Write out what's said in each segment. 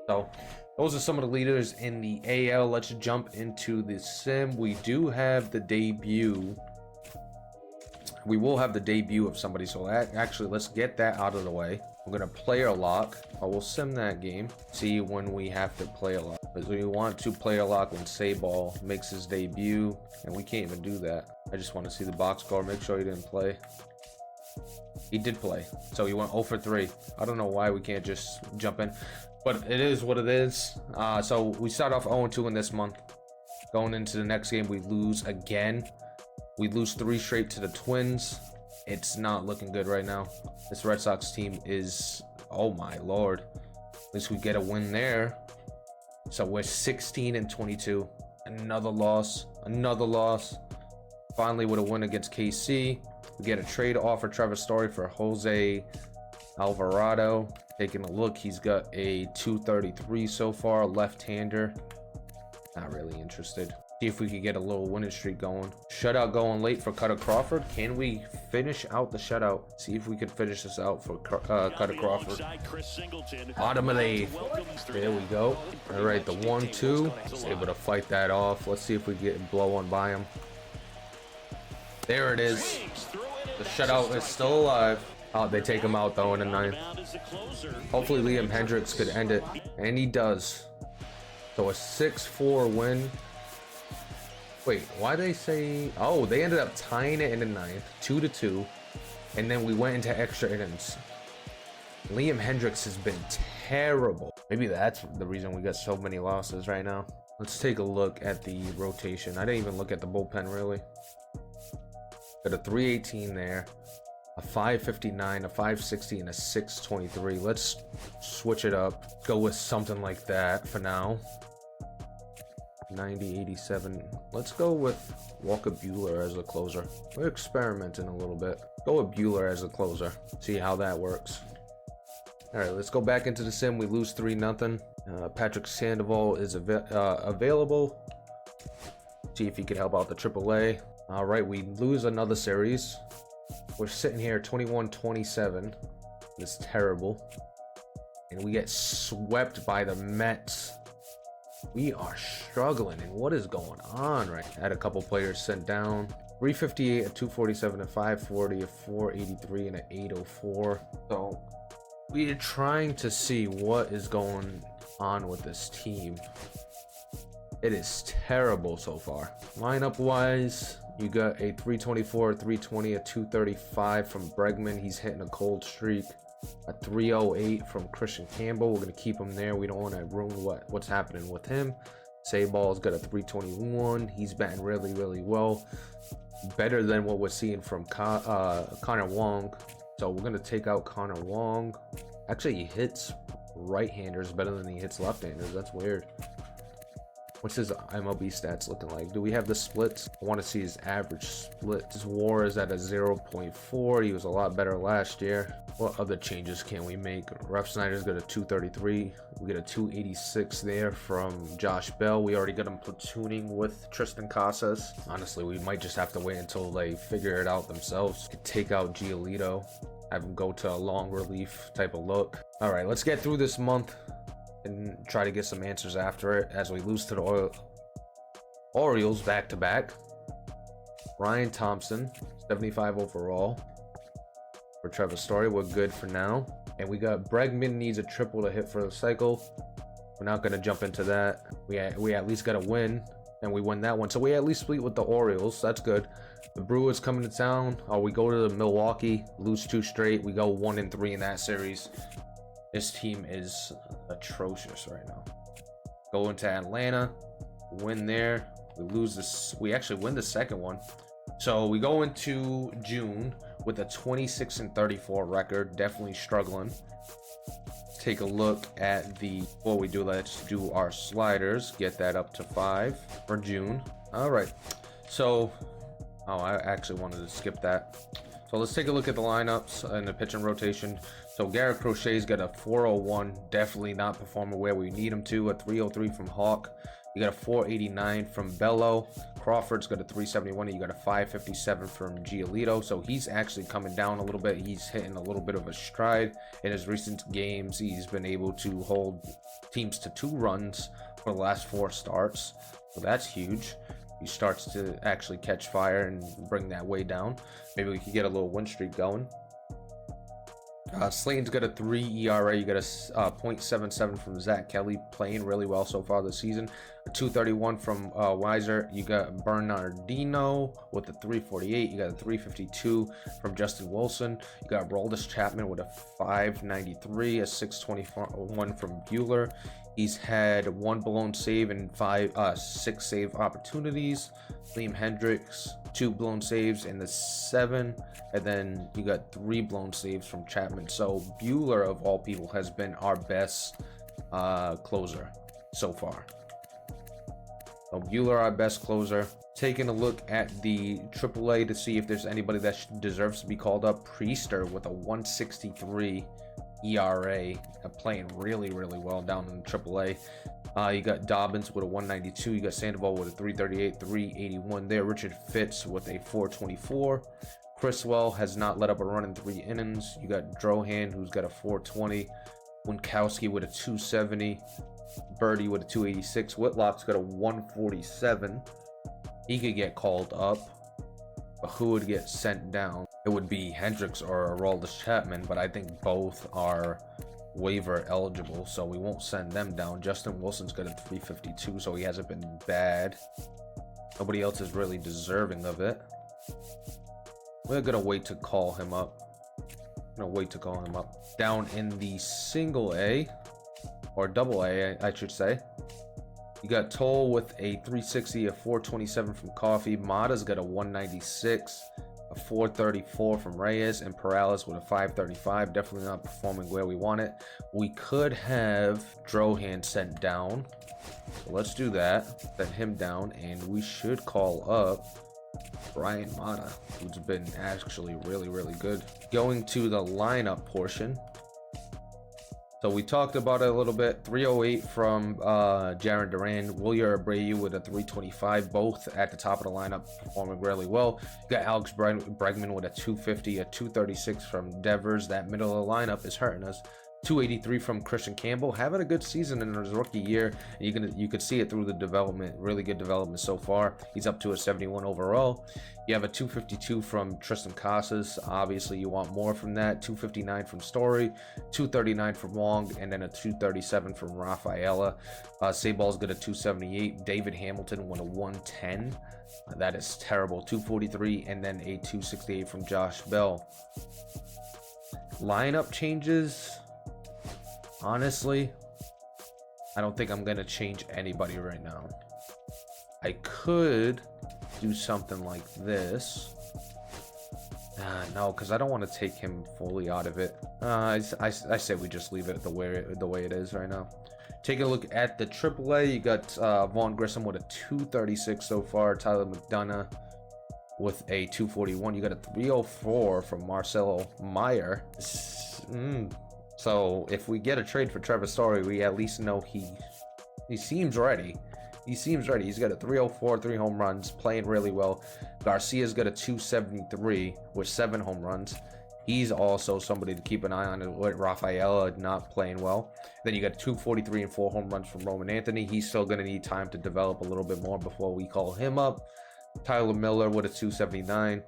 So those are some of the leaders in the AL. Let's jump into the sim. We do have the debut. We will have the debut of somebody. So actually, let's get that out of the way. We're going to player lock. I will sim that game. See when we have to player lock. Because we want to player lock when Sayball makes his debut. And we can't even do that. I just want to see the box score. Make sure he didn't play. He did play. So he went 0 for 3. I don't know why we can't just jump in. But it is what it is. So we start off 0-2 in this month. Going into the next game, we lose again. We lose 3 straight to the Twins. It's not looking good right now. This Red Sox team is, oh my lord. At least we get a win there. So we're 16-22. Another loss. Another loss. Finally with a win against KC. We get a trade offer Trevor Story for Jose Alvarado. Taking a look, he's got a 233 so far, left-hander. Not really interested. See if we could get a little winning streak going. Shutout going late for Cutter Crawford. Can we finish out the shutout? See if we could finish this out for Cutter Crawford. Bottom of the 8th. There we go. All right, the 1-2. Able to fight that off. Let's see if we get blow one by him. There it is. The shutout is still alive. Oh, they take him out though in the 9th. Hopefully Liam Hendricks could end it. And he does. So a 6-4 win. Wait, why they say... Oh, they ended up tying it in the 9th. 2-2. And then we went into extra innings. Liam Hendricks has been terrible. Maybe that's the reason we got so many losses right now. Let's take a look at the rotation. I didn't even look at the bullpen really. Got a 318 there. A 559, a 560, and a 623. Let's switch it up. Go with something like that for now. 90, 87. Let's go with Walker Buehler as a closer. We're experimenting a little bit. Go with Buehler as a closer. See how that works. All right, let's go back into the sim. We lose 3-0. Patrick Sandoval is available. See if he could help out the AAA. All right, we lose another series. We're sitting here 21-27. It's terrible. And we get swept by the Mets. We are struggling. And what is going on right now? Had a couple players sent down. 358, a 247, a 540, a 483, and an 804. So we are trying to see what is going on with this team. It is terrible so far. Lineup wise, you got a 324, a 320, a 235 from Bregman. He's hitting a cold streak. A 308 from Christian Campbell. We're going to keep him there. We don't want to ruin what's happening with him. Sayball's got a 321. He's batting really, really well. Better than what we're seeing from Connor Wong. So we're going to take out Connor Wong. Actually, he hits right-handers better than he hits left-handers. That's weird. What's his MLB stats looking like? Do we have the splits? I want to see his average split. His WAR is at a 0.4. He was a lot better last year. What other changes can we make? Ref Snyder's got a 233. We get a 286 there from Josh Bell. We already got him platooning with Tristan Casas. Honestly, we might just have to wait until they figure it out themselves. Could take out Giolito, have him go to a long relief type of look. All right, let's get through this month and try to get some answers after it as we lose to the Orioles back-to-back. Ryan Thompson, 75 overall. For Trevor Story, we're good for now. And we got Bregman needs a triple to hit for the cycle. We're not going to jump into that. We at least got a win, and we win that one. So we at least split with the Orioles. That's good. The Brewers coming to town. We go to the Milwaukee, lose 2 straight. We go 1-3 in that series. This team is atrocious right now. Go into Atlanta, win there. We lose this. We actually win the second one. So we go into June with a 26-34 record. Definitely struggling. Take a look at before we do, let's do our sliders. Get that up to 5 for June. All right. So, I actually wanted to skip that. So let's take a look at the lineups and the pitching rotation. So Garrett Crochet's got a 401, definitely not performing where we need him to. A 303 from Hawk. You got a 489 from Bello. Crawford's got a 371, and you got a 557 from Giolito. So he's actually coming down a little bit. He's hitting a little bit of a stride. In his recent games, he's been able to hold teams to 2 runs for the last 4 starts. So that's huge. He starts to actually catch fire and bring that way down. Maybe we could get a little win streak going. Slayton's got a 3 ERA. You got a .77 from Zach Kelly, playing really well so far this season. A 231 from Weiser. You got Bernardino with a 348. You got a 352 from Justin Wilson. You got Roldis Chapman with a 593, a 621 from Buehler. He's had 1 blown save and 6 save opportunities. Liam Hendricks, 2 blown saves in the 7, and then you got 3 blown saves from Chapman. So Buehler, of all people, has been our best closer so far. So Buehler, our best closer. Taking a look at the AAA to see if there's anybody that deserves to be called up. Priester with a 163 ERA, playing really well down in AAA. You got Dobbins with a 192. You got Sandoval with a 338, 381 there. Richard Fitz with a 424. Criswell has not let up a run in 3 innings. You got Drohan, who's got a 420. Winkowski with a 270. Birdie with a 286. Whitlock's got a 147. He could get called up, but who would get sent down? It would be Hendricks or Aroldis Chapman, but I think both are waiver eligible, so we won't send them down. Justin Wilson's got a 352, so he hasn't been bad. Nobody else is really deserving of it. We're gonna wait to call him up. Down in the single A, or double A, I should say. You got Toll with a 360, a 427 from Coffee. Mata's got a 196. A 434 from Reyes, and Perales with a 535. Definitely not performing where we want it. We could have Drohan sent down. So let's do that. Send him down, and we should call up Brian Mata, who's been actually really good. Going to the lineup portion. So we talked about it a little bit. 308 from Jarren Duran. Wilyer Abreu with a 325. Both at the top of the lineup, performing really well. You got Alex Bregman with a 250, a 236 from Devers. That middle of the lineup is hurting us. 283 from Christian Campbell, having a good season in his rookie year. You could see it through the development, really good development so far. He's up to a 71 overall. You have a 252 from Tristan Casas. Obviously, you want more from that. 259 from Story, 239 from Wong, and then a 237 from Rafaela. Sabal's got a 278. David Hamilton with a 110. That is terrible. 243, and then a 268 from Josh Bell. Lineup changes. Honestly, I don't think I'm gonna change anybody right now. I could do something like this. No, because I don't want to take him fully out of it. I say we just leave it the way it is right now. Taking a look at the AAA, you got Vaughn Grissom with a 236 so far. Tyler McDonough with a 241. You got a 304 from Marcelo Meyer. So if we get a trade for Trevor Story, we at least know he seems ready. He's got a 304, 3 home runs, playing really well. Garcia's got a 273 with 7 home runs. He's also somebody to keep an eye on with Rafaela not playing well. Then you got 243 and 4 home runs from Roman Anthony. He's still going to need time to develop a little bit more before we call him up. Tyler Miller with a 279.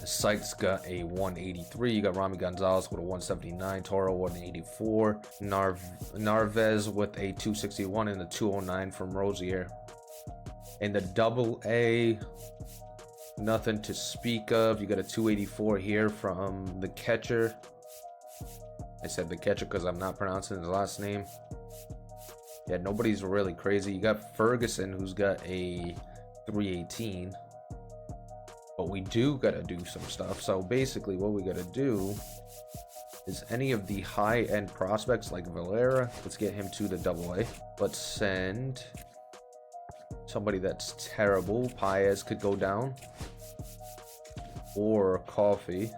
Sykes got a 183. You got Rami Gonzalez with a 179. Toro 184. Narvez with a 261 and a 209 from Rosier. In the double A, nothing to speak of. You got a 284 here from the catcher. I said the catcher because I'm not pronouncing his last name. Yeah, nobody's really crazy. You got Ferguson, who's got a 318. But we do gotta do some stuff. So basically what we gotta do is any of the high-end prospects like Valera, let's get him to the double A. Let's send somebody that's terrible. Paez could go down, or Coffee.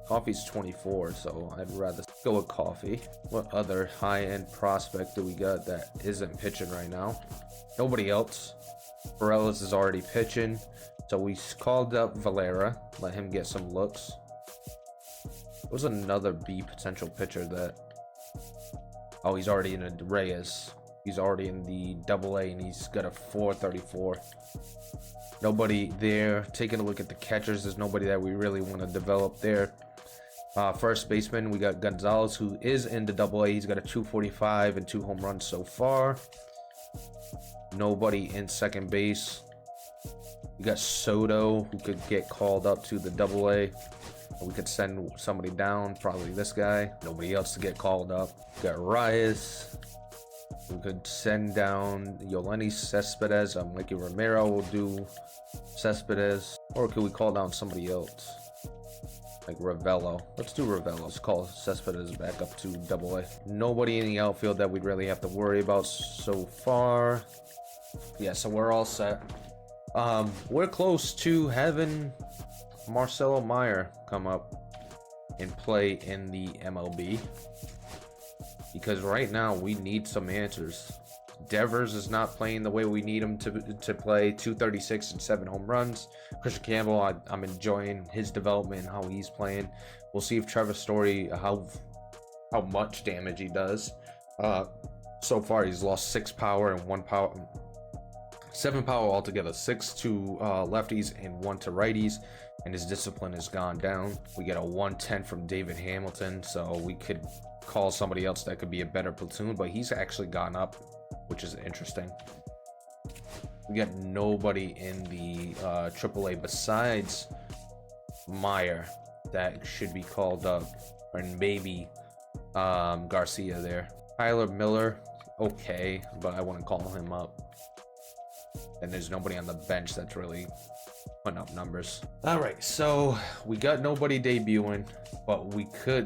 Coffee's 24, so I'd rather go with Coffee. What other high-end prospect do we got that isn't pitching right now? Nobody else. Bareilles is already pitching, so we called up Valera, let him get some looks. There was another B potential pitcher that... Oh, he's already in a Reyes. He's already in the AA, and he's got a 434. Nobody there. Taking a look at the catchers, there's nobody that we really want to develop there. First baseman, we got Gonzalez, who is in the AA. He's got a 245 and 2 home runs so far. Nobody in second base. We got Soto, who could get called up to the AA. We could send somebody down, probably this guy. Nobody else to get called up. We got Reyes. We could send down Yoleni Cespedes. Mikey Romero will do Cespedes. Or could we call down somebody else? Like Ravello. Let's do Ravello. Let's call Cespedes back up to AA. Nobody in the outfield that we'd really have to worry about so far. Yeah, so we're all set. We're close to having Marcelo Meyer come up and play in the MLB. Because right now we need some answers. Devers is not playing the way we need him to play. 236 and 7 home runs. Christian Campbell, I'm enjoying his development and how he's playing. We'll see if Trevor Story, how much damage he does. So far he's lost 6 power and 1 power, 7 power altogether. 6 to lefties and 1 to righties, and his discipline has gone down. We get a 110 from David Hamilton, so we could call somebody else that could be a better platoon, but he's actually gone up, which is interesting. We got nobody in the AAA besides Meyer that should be called up, and maybe Garcia there. Tyler Miller, okay, but I wouldn't call him up. And there's nobody on the bench that's really putting up numbers. All right, so we got nobody debuting, but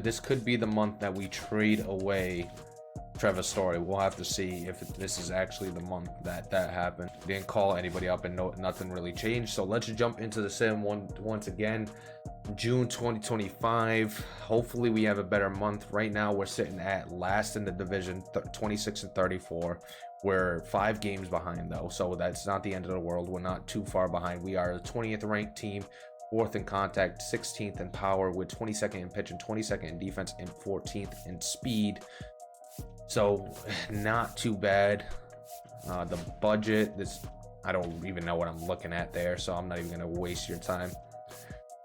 this could be the month that we trade away Trevor Story. We'll have to see if this is actually the month that happened. Didn't call anybody up and nothing really changed. So let's jump into the sim once again. June 2025. Hopefully we have a better month. Right now we're sitting at last in the division, 26 and 34. We're 5 games behind though, so that's not the end of the world. We're not too far behind. We are the 20th ranked team, 4th in contact, 16th in power, with 22nd in pitching, 22nd in defense, and 14th in speed. So not too bad. The budget, I don't even know what I'm looking at there, so I'm not even gonna waste your time.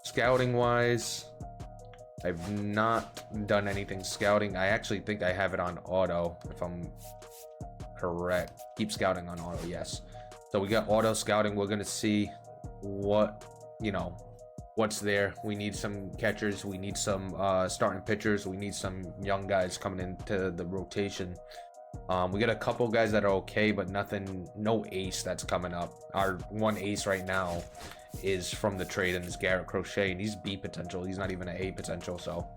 Scouting wise, I've not done anything scouting. I actually think I have it on auto, if I'm correct. Keep scouting on auto, yes. So we got auto scouting. We're gonna see what's there. We need some catchers, we need some starting pitchers, we need some young guys coming into the rotation. We got a couple guys that are okay, but no ace that's coming up. Our one ace right now is from the trade, and it's Garrett Crochet, and he's B potential. He's not even an A potential, so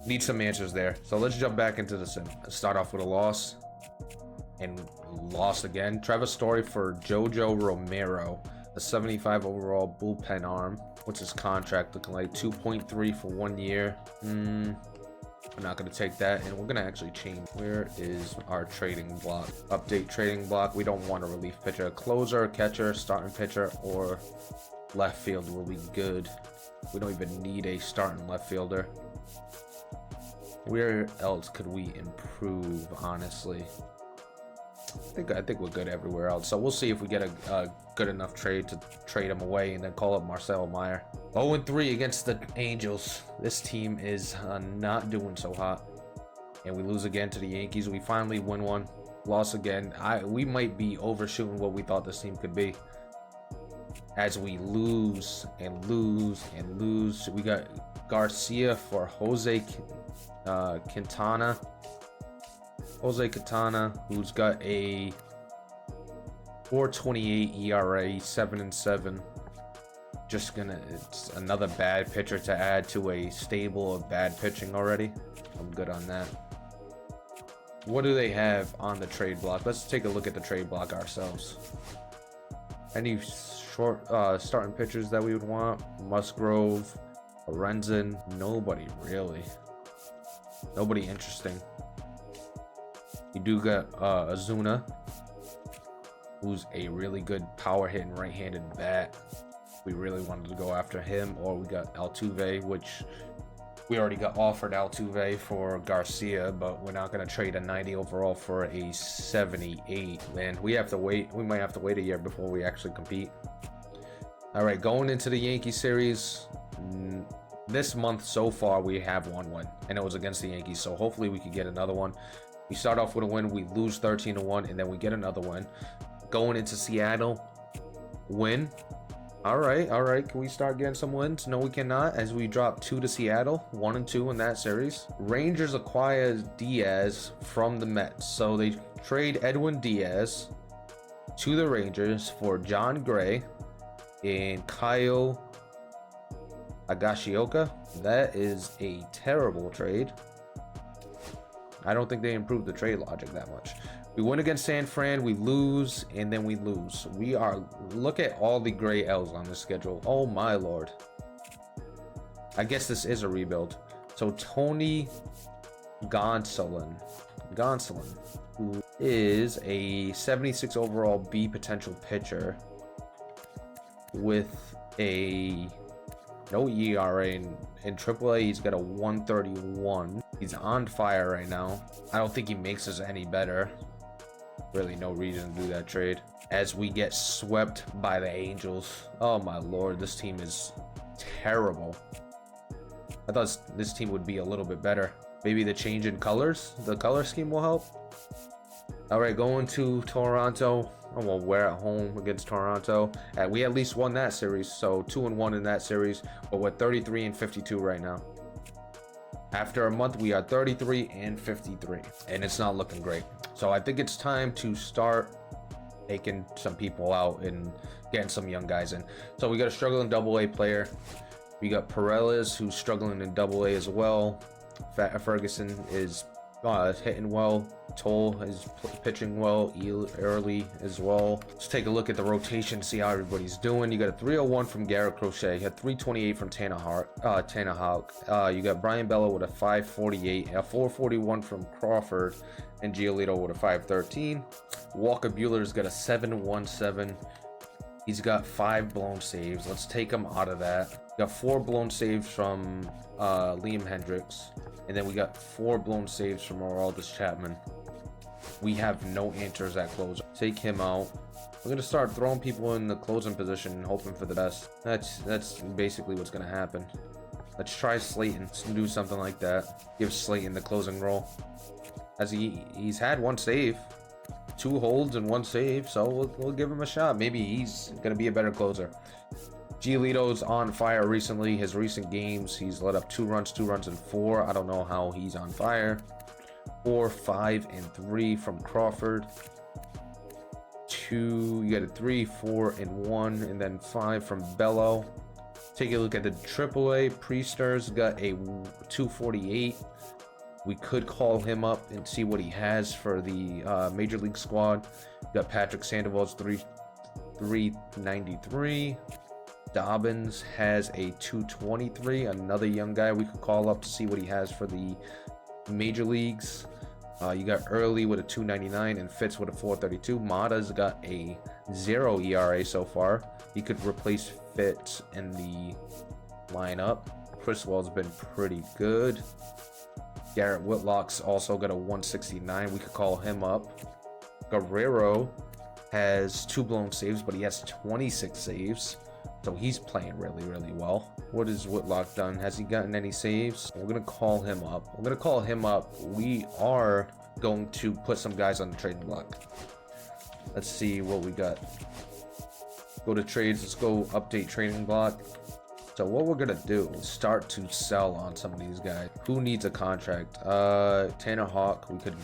need some answers there. So let's jump back into the sim. Let's start off with a loss, and loss again. Trevor Story for Jojo Romero, a 75 overall bullpen arm. What's his contract looking like? 2.3 for 1 year. I'm not going to take that, and we're going to actually change. Where is our trading block? Update trading block. We don't want a relief pitcher. Closer, catcher, starting pitcher, or left field will be good. We don't even need a starting left fielder. Where else could we improve, honestly? I think we're good everywhere else. So we'll see if we get a good enough trade to trade him away and then call up Marcelo Meyer. 0-3 against the Angels. This team is not doing so hot. And we lose again to the Yankees. We finally win one. Loss again. We might be overshooting what we thought this team could be. As we lose and lose and lose. We got Garcia for Jose Quintana. Jose Quintana, who's got a 4.28 ERA, 7-7. It's another bad pitcher to add to a stable of bad pitching already. I'm good on that. What do they have on the trade block? Let's take a look at the trade block ourselves. Any short starting pitchers that we would want? Musgrove, Lorenzen, nobody really. Nobody interesting. You do got Azuna, who's a really good power hitting right-handed bat. We really wanted to go after him. Or we got Altuve, which we already got offered Altuve for Garcia, but we're not going to trade a 90 overall for a 78. Man, we have to wait. We might have to wait a year before we actually compete. All right, going into the Yankee series, this month so far we have one win, and it was against the Yankees, so hopefully we can get another one. We start off with a win, we lose 13-1, and then we get another win. Going into Seattle, win. All right, can we start getting some wins? No, we cannot, as we drop 2 to Seattle, 1-2 in that series. Rangers acquire Diaz from the Mets, so they trade Edwin Diaz to the Rangers for John Gray and Kyle Higashioka. That is a terrible trade. I don't think they improved the trade logic that much. We win against San Fran, we lose, and then we lose. We are, look at all the gray L's on this schedule. Oh my lord. I guess this is a rebuild. So Tony Gonsolin, who is a 76 overall B potential pitcher with a no ERA in AAA. He's got a 131. He's on fire right now. I don't think he makes us any better. Really no reason to do that trade, as we get swept by the Angels. Oh my lord, this team is terrible. I thought this team would be a little bit better. Maybe the change in colors, the color scheme will help. All right, going to Toronto. Oh, well, we're at home against Toronto. We at least won that series, so 2-1 in that series, but we're 33-52 right now. After a month, we are 33-53, and it's not looking great. So I think it's time to start taking some people out and getting some young guys in. So we got a struggling AA player. We got Perez, who's struggling in AA as well. Ferguson is hitting well. Toll is pitching well early as well. Let's take a look at the rotation, see how everybody's doing. You got a 301 from Garrett Crochet. You had 328 from Tanner Houck. You got Brian Bello with a 548, a 441 from Crawford, and Giolito with a 513. Walker Buehler's got a 717. He's got 5 blown saves. Let's take him out of that. Got 4 blown saves from Liam Hendricks. And then we got 4 blown saves from Aroldis Chapman. We have no answers at closer. Take him out. We're going to start throwing people in the closing position and hoping for the best. That's basically what's going to happen. Let's try Slayton. Let's do something like that. Give Slayton the closing role. As he's had 1 save. 2 holds and 1 save. So we'll give him a shot. Maybe he's going to be a better closer. Giolito's on fire recently. His recent games, he's let up 2 runs, 2 runs, and 4. I don't know how he's on fire. 4, 5, and 3 from Crawford. 2, you got a 3, 4, and 1, and then 5 from Bello. Take a look at the AAA. Priester's got a 248. We could call him up and see what he has for the Major League squad. Got Patrick Sandoval's 393. Dobbins has a 223, another young guy we could call up to see what he has for the major leagues. You got Early with a 299 and Fitz with a 432. Mata's got a 0 ERA so far. He could replace Fitz in the lineup. Criswell's been pretty good. Garrett Whitlock's also got a 169. We could call him up. Guerrero has 2 blown saves, but he has 26 saves. So he's playing really, really well. What has Whitlock done? Has he gotten any saves? We're going to call him up. We are going to put some guys on the trading block. Let's see what we got. Go to trades. Let's go update trading block. So what we're going to do is start to sell on some of these guys. Who needs a contract? Tanner Houck, we could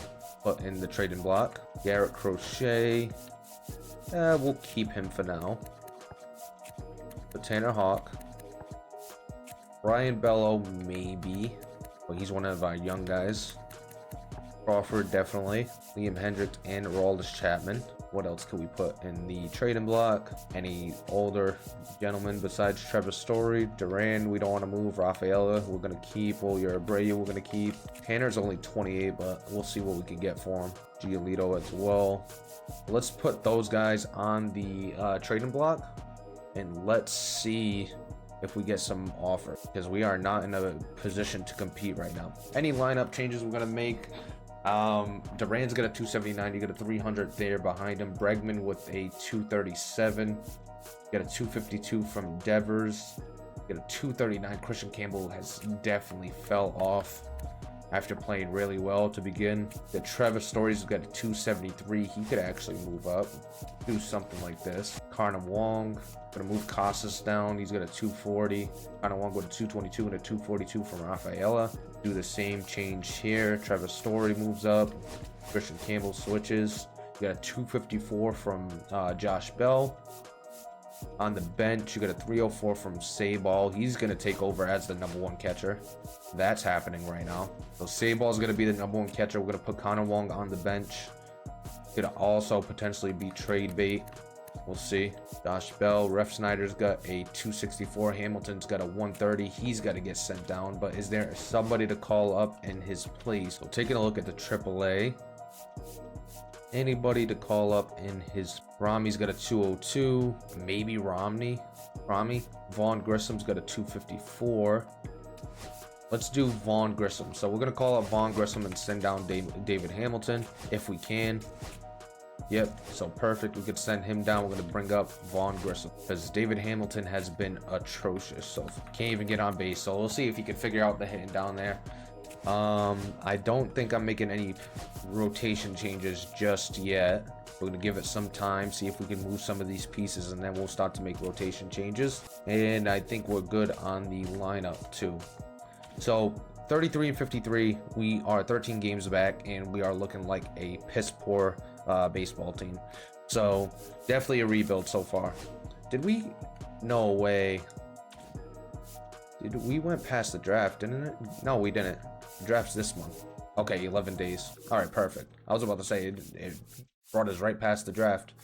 put in the trading block. Garrett Crochet. We'll keep him for now. But Tanner Houck. Brian Bello, maybe. But he's one of our young guys. Crawford, definitely. Liam Hendricks and Aroldis Chapman. What else could we put in the trading block? Any older gentlemen besides Trevor Story? Duran, we don't want to move. Rafaela, we're going to keep. Wilyer Abreu, we're going to keep. Tanner's only 28, but we'll see what we can get for him. Giolito as well. Let's put those guys on the trading block, and let's see if we get some offer, because we are not in a position to compete right now. Any lineup changes we're going to make. Duran's got a 279, you got a 300 there behind him. Bregman with a 237, got a 252 from Devers, got a 239. Christian Campbell has definitely fell off after playing really well to begin. The Trevor Story's got a 273. He could actually move up, do something like this. Karna Wong, gonna move Casas down. He's got a 240. Karna Wong with a 222 and a 242 from Rafaela. Do the same change here. Trevor Story moves up. Christian Campbell switches. You got a 254 from Josh Bell. On the bench, you got a 304 from Sayball. He's going to take over as the #1 catcher. That's happening right now. So Sayball's going to be the #1 catcher. We're going to put Connor Wong on the bench. Could also potentially be trade bait. We'll see. Josh Bell. Ref Snyder's got a 264. Hamilton's got a 130. He's got to get sent down. But is there somebody to call up in his place? So taking a look at the AAA. Anybody to call up in his... Rami's got a 202. Maybe Rami. Vaughn Grissom's got a 254. Let's do Vaughn Grissom. So we're going to call up Vaughn Grissom and send down David Hamilton if we can. Yep, so perfect. We could send him down. We're going to bring up Vaughn Grissom because David Hamilton has been atrocious. So can't even get on base. So we'll see if he can figure out the hitting down there. I don't think I'm making any rotation changes just yet. We're going to give it some time, see if we can move some of these pieces, and then we'll start to make rotation changes. And I think we're good on the lineup too. So 33 and 53, we are 13 games back, and we are looking like a piss poor baseball team. So definitely a rebuild so far. Did we? No way. We went past the draft, didn't it? No, we didn't. The draft's this month. Okay, 11 days. All right, perfect. I was about to say it brought us right past the draft.